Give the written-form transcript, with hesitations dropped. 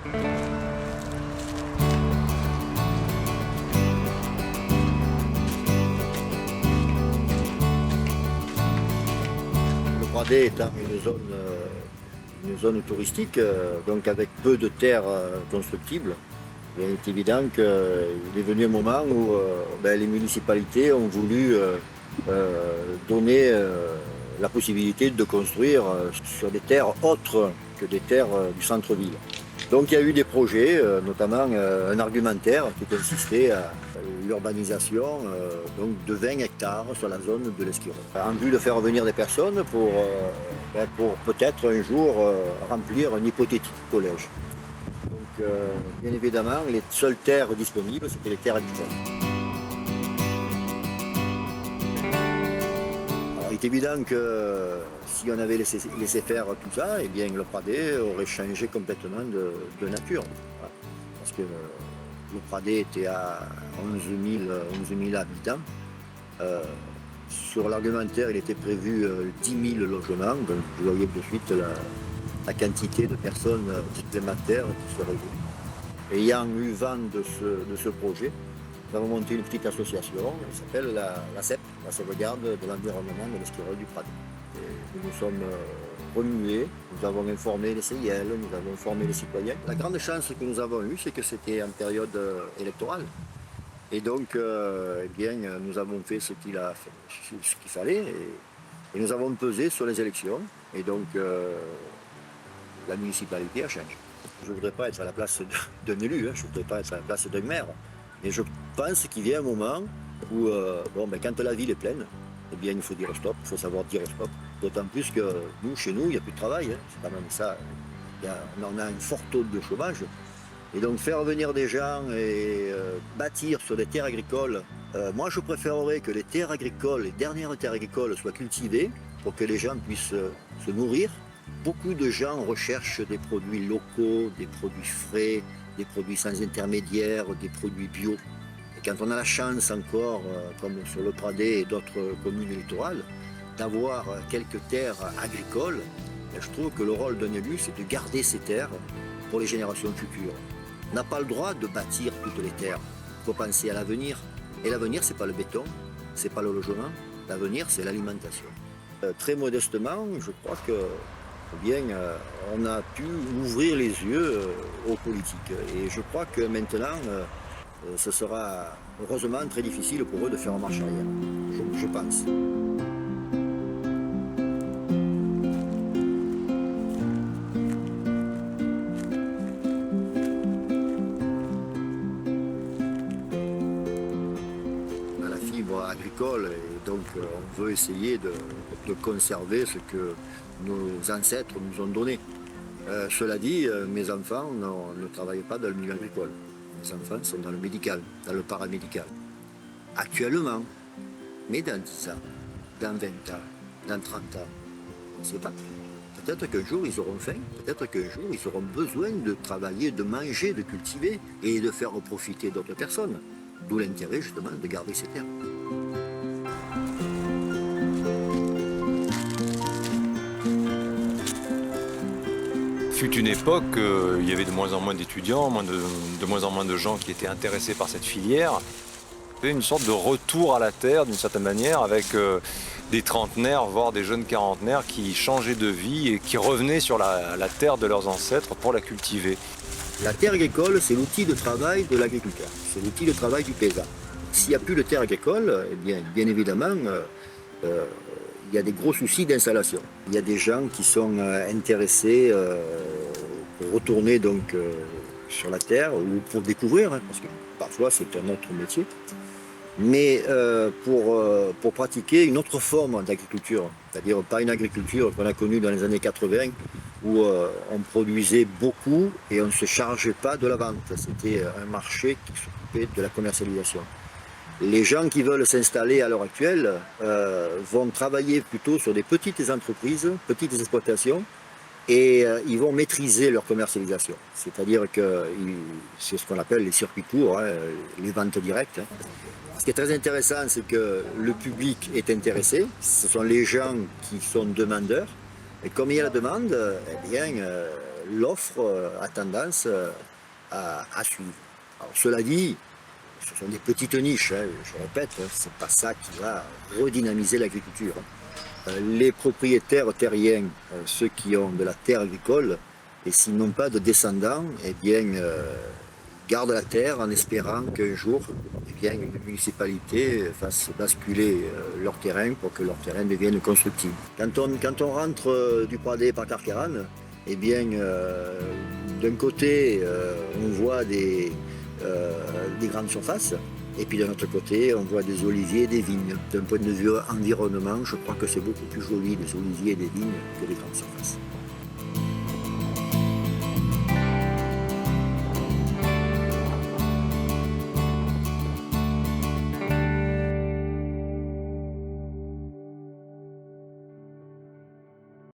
Le Pradais étant une zone touristique, donc avec peu de terres constructibles, il est évident qu'il est venu un moment où les municipalités ont voulu donner la possibilité de construire sur des terres autres que des terres du centre-ville. Donc il y a eu des projets, notamment un argumentaire qui consistait à l'urbanisation de 20 hectares sur la zone de l'Esquirol, en vue de faire venir des personnes pour peut-être un jour remplir un hypothétique collège. Donc bien évidemment, les seules terres disponibles, c'était les terres agricoles. Alors, il est évident que si on avait laissé faire tout ça, eh bien, le Pradais aurait changé complètement de nature. Voilà. Parce que le Pradais était à 11 000 habitants. Sur l'argumentaire, il était prévu 10 000 logements. Donc, vous voyez de suite la quantité de personnes supplémentaires qui seraient venues. Ayant eu vent de ce projet, nous avons monté une petite association qui s'appelle la CEP, la sauvegarde de l'environnement de l'Esquirol du Pradais. Et nous nous sommes remués, nous avons informé les CIL, nous avons formé les citoyens. La grande chance que nous avons eue, c'est que c'était en période électorale. Et donc, nous avons fait ce qu'il fallait et nous avons pesé sur les élections. Et donc, la municipalité a changé. Je ne voudrais pas être à la place d'un élu, je ne voudrais pas être à la place d'un maire. Mais je pense qu'il y a un moment où, quand la ville est pleine, eh bien, il faut dire stop, il faut savoir dire stop. D'autant plus que nous, chez nous, il n'y a plus de travail. C'est quand même ça. On a un fort taux de chômage. Et donc faire venir des gens et bâtir sur des terres agricoles, moi je préférerais que les terres agricoles, les dernières terres agricoles soient cultivées pour que les gens puissent se nourrir. Beaucoup de gens recherchent des produits locaux, des produits frais, des produits sans intermédiaire, des produits bio. Et quand on a la chance encore, comme sur le Pradais et d'autres communes littorales, d'avoir quelques terres agricoles, je trouve que le rôle d'un élu, c'est de garder ces terres pour les générations futures. On n'a pas le droit de bâtir toutes les terres. Il faut penser à l'avenir. Et l'avenir, ce n'est pas le béton, ce n'est pas le logement. L'avenir, c'est l'alimentation. Très modestement, je crois que on a pu ouvrir les yeux aux politiques. Et je crois que maintenant, ce sera heureusement très difficile pour eux de faire en marche arrière. Je pense. Agricole et donc on veut essayer de conserver ce que nos ancêtres nous ont donné. Cela dit, mes enfants ne travaillent pas dans le milieu agricole. Mes enfants sont dans le médical, dans le paramédical. Actuellement, mais dans 10 ans, dans 20 ans, dans 30 ans, on ne sait pas. Peut-être qu'un jour ils auront faim, peut-être qu'un jour ils auront besoin de travailler, de manger, de cultiver et de faire profiter d'autres personnes. D'où l'intérêt justement de garder ces terres. Fut une époque, il y avait de moins en moins d'étudiants, de moins en moins de gens qui étaient intéressés par cette filière. C'était une sorte de retour à la terre d'une certaine manière avec des trentenaires, voire des jeunes quarantenaires qui changeaient de vie et qui revenaient sur la terre de leurs ancêtres pour la cultiver. La terre agricole, c'est l'outil de travail de l'agriculteur, c'est l'outil de travail du paysan. S'il n'y a plus de terre agricole, eh bien évidemment, il y a des gros soucis d'installation. Il y a des gens qui sont intéressés pour retourner donc, sur la terre ou pour découvrir, parce que parfois c'est un autre métier, mais pour pratiquer une autre forme d'agriculture, c'est-à-dire pas une agriculture qu'on a connue dans les années 80 où on produisait beaucoup et on ne se chargeait pas de la vente. C'était un marché qui s'occupait de la commercialisation. Les gens qui veulent s'installer à l'heure actuelle vont travailler plutôt sur des petites entreprises, petites exploitations, et ils vont maîtriser leur commercialisation. C'est-à-dire que c'est ce qu'on appelle les circuits courts, les ventes directes. Ce qui est très intéressant, c'est que le public est intéressé, ce sont les gens qui sont demandeurs, et comme il y a la demande, eh bien, l'offre a tendance à suivre. Alors, cela dit, ce sont des petites niches, hein, je répète, hein, c'est pas ça qui va redynamiser l'agriculture. Les propriétaires terriens, ceux qui ont de la terre agricole, et s'ils n'ont pas de descendants, eh bien, gardent la terre en espérant qu'un jour, eh bien, une municipalité fasse basculer leur terrain pour que leur terrain devienne constructible. Quand on rentre du Pradé par Carqueiranne, eh bien, d'un côté, on voit des grandes surfaces, et puis de l'autre côté, on voit des oliviers et des vignes. D'un point de vue environnement, je crois que c'est beaucoup plus joli des oliviers et des vignes que des grandes surfaces.